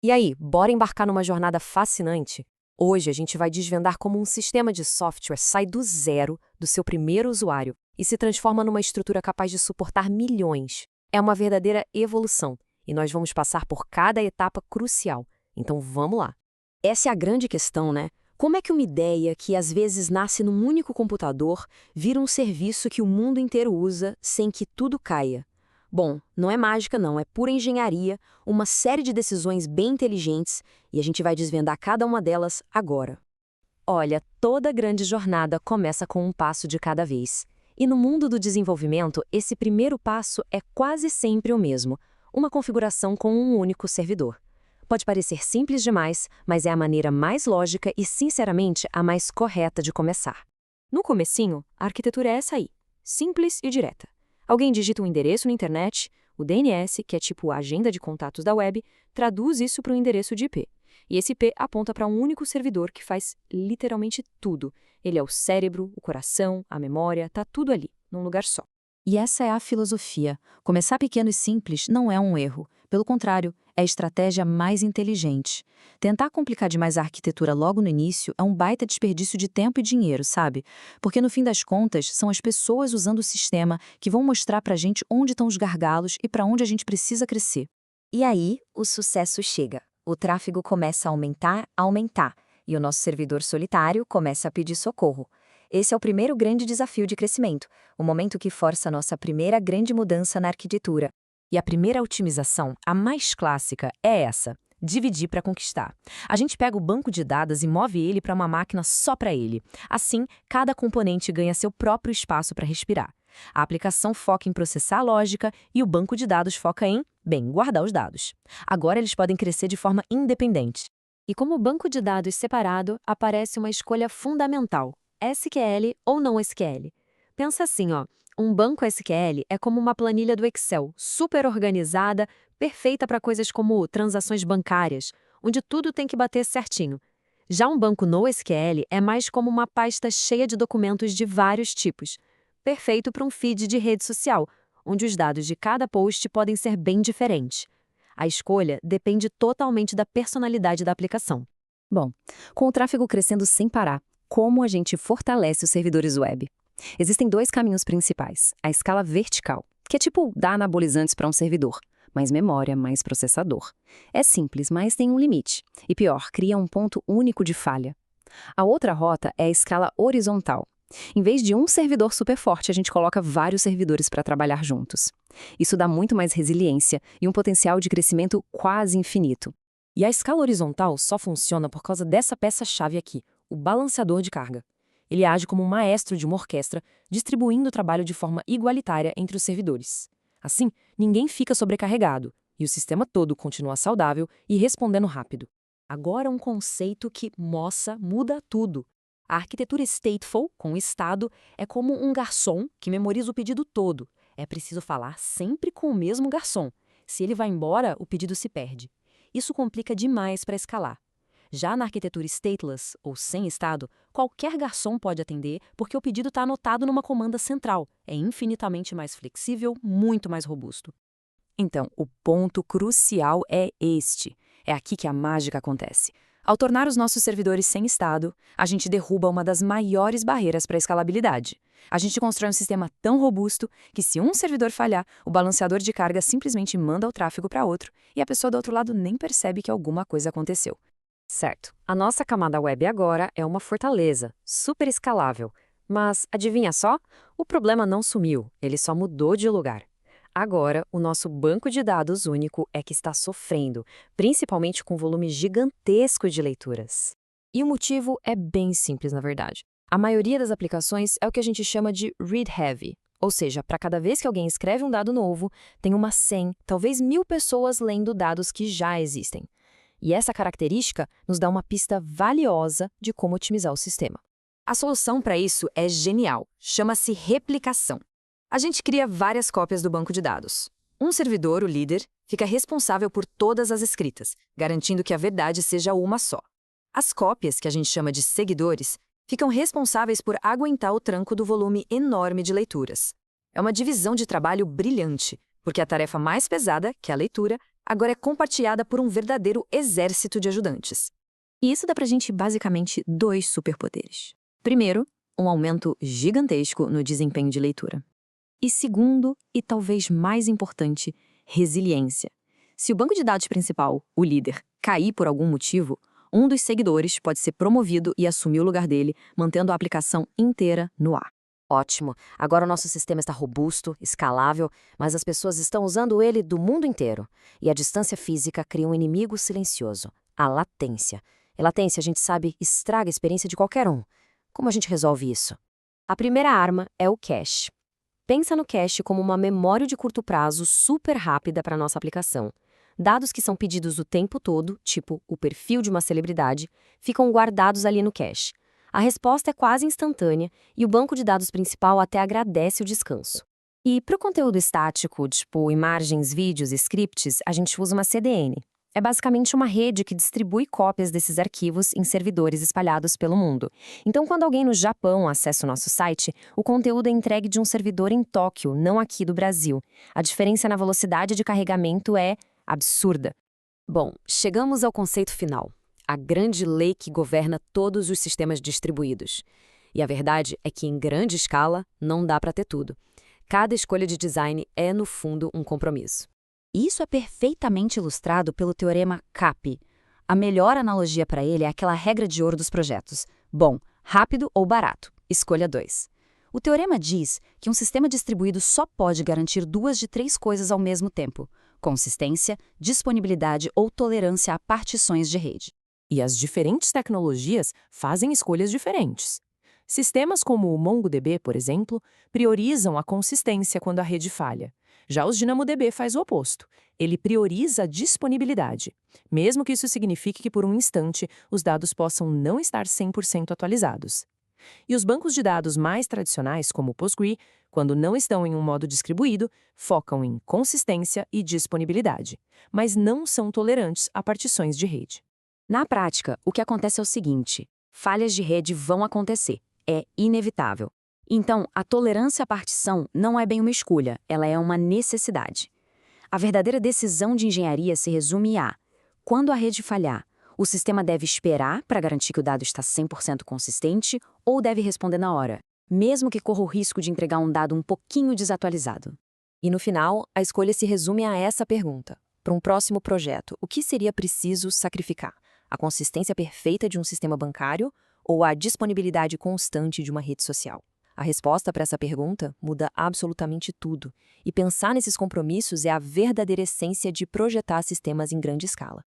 E aí, bora embarcar numa jornada fascinante? Hoje a gente vai desvendar como um sistema de software sai do zero do seu primeiro usuário e se transforma numa estrutura capaz de suportar milhões. É uma verdadeira evolução e nós vamos passar por cada etapa crucial. Então vamos lá. Essa é a grande questão, né? Como é que uma ideia que às vezes nasce num único computador vira um serviço que o mundo inteiro usa sem que tudo caia? Bom, não é mágica não, é pura engenharia, uma série de decisões bem inteligentes e a gente vai desvendar cada uma delas agora. Olha, toda grande jornada começa com um passo de cada vez. E no mundo do desenvolvimento, esse primeiro passo é quase sempre o mesmo, uma configuração com um único servidor. Pode parecer simples demais, mas é a maneira mais lógica e, sinceramente, a mais correta de começar. No comecinho, a arquitetura é essa aí, simples e direta. Alguém digita um endereço na internet, o DNS, que é tipo a agenda de contatos da web, traduz isso para um endereço de IP. E esse IP aponta para um único servidor que faz literalmente tudo. Ele é o cérebro, o coração, a memória, tá tudo ali, num lugar só. E essa é a filosofia. Começar pequeno e simples não é um erro. Pelo contrário, é a estratégia mais inteligente. Tentar complicar demais a arquitetura logo no início é um baita desperdício de tempo e dinheiro, sabe? Porque no fim das contas, são as pessoas usando o sistema que vão mostrar pra gente onde estão os gargalos e pra onde a gente precisa crescer. E aí, o sucesso chega. O tráfego começa a aumentar, e o nosso servidor solitário começa a pedir socorro. Esse é o primeiro grande desafio de crescimento, o momento que força a nossa primeira grande mudança na arquitetura. E a primeira otimização, a mais clássica, é essa: dividir para conquistar. A gente pega o banco de dados e move ele para uma máquina só para ele. Assim, cada componente ganha seu próprio espaço para respirar. A aplicação foca em processar a lógica e o banco de dados foca em, guardar os dados. Agora eles podem crescer de forma independente. E como banco de dados separado, aparece uma escolha fundamental: SQL ou não SQL. Pensa assim, ó. Um banco SQL é como uma planilha do Excel, super organizada, perfeita para coisas como transações bancárias, onde tudo tem que bater certinho. Já um banco NoSQL é mais como uma pasta cheia de documentos de vários tipos, perfeito para um feed de rede social, onde os dados de cada post podem ser bem diferentes. A escolha depende totalmente da personalidade da aplicação. Bom, com o tráfego crescendo sem parar, como a gente fortalece os servidores web? Existem dois caminhos principais. A escala vertical, que é tipo dar anabolizantes para um servidor. Mais memória, mais processador. É simples, mas tem um limite. E pior, cria um ponto único de falha. A outra rota é a escala horizontal. Em vez de um servidor super forte, a gente coloca vários servidores para trabalhar juntos. Isso dá muito mais resiliência e um potencial de crescimento quase infinito. E a escala horizontal só funciona por causa dessa peça-chave aqui, o balanceador de carga. Ele age como um maestro de uma orquestra, distribuindo o trabalho de forma igualitária entre os servidores. Assim, ninguém fica sobrecarregado, e o sistema todo continua saudável e respondendo rápido. Agora um conceito que, muda tudo. A arquitetura stateful, com o estado, é como um garçom que memoriza o pedido todo. É preciso falar sempre com o mesmo garçom. Se ele vai embora, o pedido se perde. Isso complica demais para escalar. Já na arquitetura stateless, ou sem estado, qualquer garçom pode atender porque o pedido está anotado numa comanda central. É infinitamente mais flexível, muito mais robusto. Então, o ponto crucial é este. É aqui que a mágica acontece. Ao tornar os nossos servidores sem estado, a gente derruba uma das maiores barreiras para a escalabilidade. A gente constrói um sistema tão robusto que, se um servidor falhar, o balanceador de carga simplesmente manda o tráfego para outro e a pessoa do outro lado nem percebe que alguma coisa aconteceu. Certo, a nossa camada web agora é uma fortaleza, super escalável. Mas, adivinha só? O problema não sumiu, ele só mudou de lugar. Agora, o nosso banco de dados único é que está sofrendo, principalmente com volume gigantesco de leituras. E o motivo é bem simples, na verdade. A maioria das aplicações é o que a gente chama de read-heavy, ou seja, para cada vez que alguém escreve um dado novo, tem umas 100, talvez 1000 pessoas lendo dados que já existem. E essa característica nos dá uma pista valiosa de como otimizar o sistema. A solução para isso é genial, chama-se replicação. A gente cria várias cópias do banco de dados. Um servidor, o líder, fica responsável por todas as escritas, garantindo que a verdade seja uma só. As cópias, que a gente chama de seguidores, ficam responsáveis por aguentar o tranco do volume enorme de leituras. É uma divisão de trabalho brilhante, porque a tarefa mais pesada, que é a leitura, agora é compartilhada por um verdadeiro exército de ajudantes. E isso dá pra gente basicamente 2 superpoderes. Primeiro, um aumento gigantesco no desempenho de leitura. E segundo, e talvez mais importante, resiliência. Se o banco de dados principal, o líder, cair por algum motivo, um dos seguidores pode ser promovido e assumir o lugar dele, mantendo a aplicação inteira no ar. Ótimo. Agora o nosso sistema está robusto, escalável, mas as pessoas estão usando ele do mundo inteiro. E a distância física cria um inimigo silencioso, a latência. E latência, a gente sabe, estraga a experiência de qualquer um. Como a gente resolve isso? A primeira arma é o cache. Pensa no cache como uma memória de curto prazo super rápida para a nossa aplicação. Dados que são pedidos o tempo todo, tipo o perfil de uma celebridade, ficam guardados ali no cache. A resposta é quase instantânea e o banco de dados principal até agradece o descanso. E para o conteúdo estático, tipo imagens, vídeos e scripts, a gente usa uma CDN. É basicamente uma rede que distribui cópias desses arquivos em servidores espalhados pelo mundo. Então, quando alguém no Japão acessa o nosso site, o conteúdo é entregue de um servidor em Tóquio, não aqui do Brasil. A diferença na velocidade de carregamento é absurda. Bom, chegamos ao conceito final. A grande lei que governa todos os sistemas distribuídos. E a verdade é que, em grande escala, não dá para ter tudo. Cada escolha de design é, no fundo, um compromisso. Isso é perfeitamente ilustrado pelo teorema CAPI. A melhor analogia para ele é aquela regra de ouro dos projetos. Bom, rápido ou barato? Escolha 2. O teorema diz que um sistema distribuído só pode garantir 2 de 3 coisas ao mesmo tempo: consistência, disponibilidade ou tolerância a partições de rede. E as diferentes tecnologias fazem escolhas diferentes. Sistemas como o MongoDB, por exemplo, priorizam a consistência quando a rede falha. Já os DynamoDB faz o oposto. Ele prioriza a disponibilidade, mesmo que isso signifique que por um instante os dados possam não estar 100% atualizados. E os bancos de dados mais tradicionais, como o Postgre, quando não estão em um modo distribuído, focam em consistência e disponibilidade, mas não são tolerantes a partições de rede. Na prática, o que acontece é o seguinte: falhas de rede vão acontecer. É inevitável. Então, a tolerância à partição não é bem uma escolha, ela é uma necessidade. A verdadeira decisão de engenharia se resume a: quando a rede falhar, o sistema deve esperar para garantir que o dado está 100% consistente ou deve responder na hora, mesmo que corra o risco de entregar um dado um pouquinho desatualizado? E no final, a escolha se resume a essa pergunta. Para um próximo projeto, o que seria preciso sacrificar? A consistência perfeita de um sistema bancário ou a disponibilidade constante de uma rede social? A resposta para essa pergunta muda absolutamente tudo, e pensar nesses compromissos é a verdadeira essência de projetar sistemas em grande escala.